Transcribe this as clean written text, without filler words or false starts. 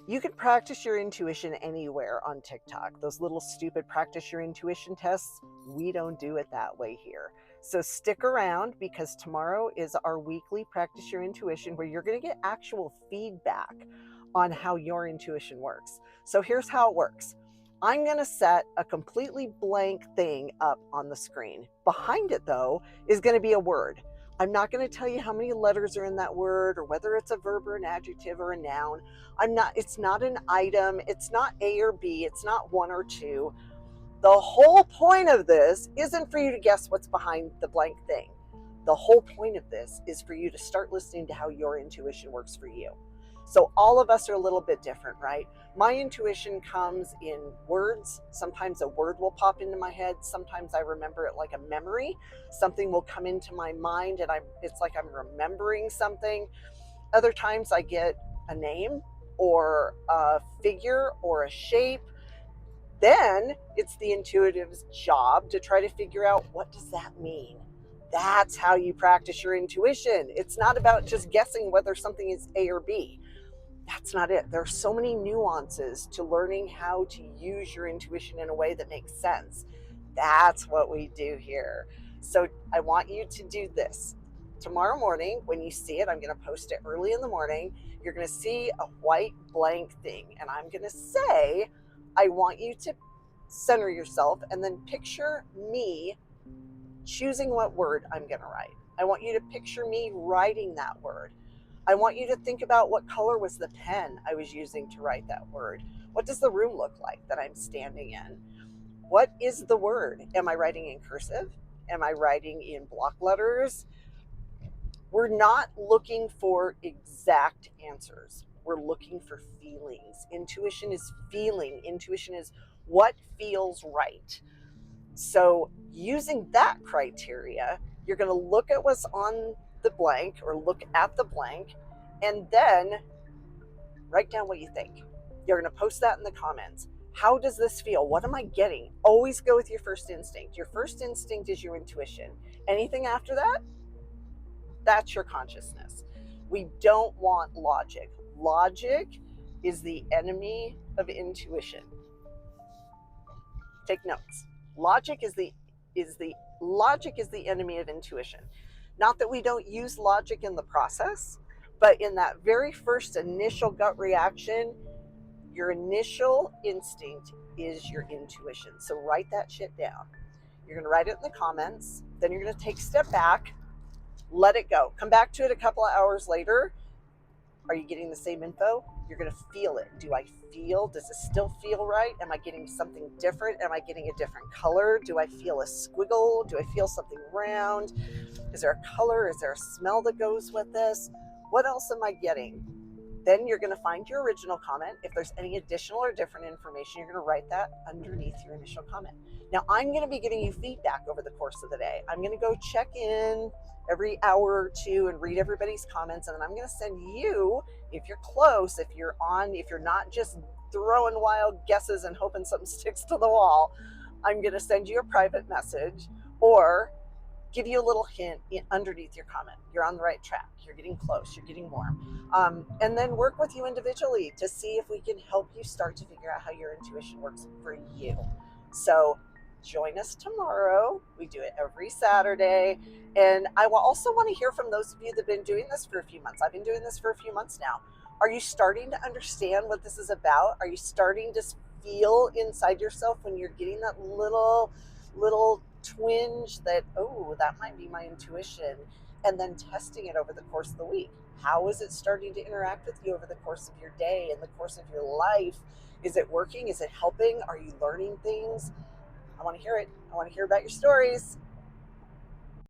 You can practice your intuition anywhere on TikTok. Those little stupid practice your intuition tests, we don't do it that way here. So stick around because tomorrow is our weekly practice your intuition where you're going to get actual feedback on how your intuition works. So here's how it works. I'm going to set a completely blank thing up on the screen. Behind it, though, is going to be a word. I'm not going to tell you how many letters are in that word or whether it's a verb or an adjective or a noun. It's not an item. It's not A or B. It's not one or two. The whole point of this isn't for you to guess what's behind the blank thing. The whole point of this is for you to start listening to how your intuition works for you. So all of us are a little bit different, right? My intuition comes in words. Sometimes a word will pop into my head. Sometimes I remember it like a memory. Something will come into my mind and it's like I'm remembering something. Other times I get a name or a figure or a shape. Then it's the intuitive's job to try to figure out, what does that mean? That's how you practice your intuition. It's not about just guessing whether something is A or B. That's not it. There are so many nuances to learning how to use your intuition in a way that makes sense. That's what we do here. So I want you to do this. Tomorrow morning, when you see it, I'm going to post it early in the morning. You're going to see a white blank thing. And I'm going to say, I want you to center yourself and then picture me choosing what word I'm going to write. I want you to picture me writing that word. I want you to think about what color was the pen I was using to write that word. What does the room look like that I'm standing in? What is the word? Am I writing in cursive? Am I writing in block letters? We're not looking for exact answers. We're looking for feelings. Intuition is feeling. Intuition is what feels right. So using that criteria, you're going to look at what's on the blank or look at the blank and then write down what you think. You're going to post that in the comments. How does this feel? What am I getting? Always go with your first instinct. Your first instinct is your intuition. Anything after that, that's your consciousness. We don't want logic. Logic is the enemy of intuition. Take notes. Logic is the enemy of intuition. Not that we don't use logic in the process, but in that very first initial gut reaction, your initial instinct is your intuition. So write that shit down. You're going to write it in the comments. Then you're going to take a step back, let it go. Come back to it a couple of hours later. Are you getting the same info? You're going to feel it. Does it still feel right? Am I getting something different? Am I getting a different color? Do I feel a squiggle? Do I feel something round? Is there a color? Is there a smell that goes with this? What else am I getting? Then you're going to find your original comment. If there's any additional or different information, you're going to write that underneath your initial comment. Now, I'm going to be giving you feedback over the course of the day. I'm going to go check in every hour or two and read everybody's comments. And then I'm going to send you, if you're close, if you're not just throwing wild guesses and hoping something sticks to the wall, I'm going to send you a private message or give you a little hint underneath your comment. You're on the right track. You're getting close. You're getting warm. And then work with you individually to see if we can help you start to figure out how your intuition works for you. So join us tomorrow. We do it every Saturday. And I will also want to hear from those of you that have been doing this for a few months. I've been doing this for a few months now. Are you starting to understand what this is about? Are you starting to feel inside yourself when you're getting that little twinge that, oh, that might be my intuition, and then testing it over the course of the week? How is it starting to interact with you over the course of your day and the course of your life? Is it working? Is it helping? Are you learning things? I want to hear it. I want to hear about your stories.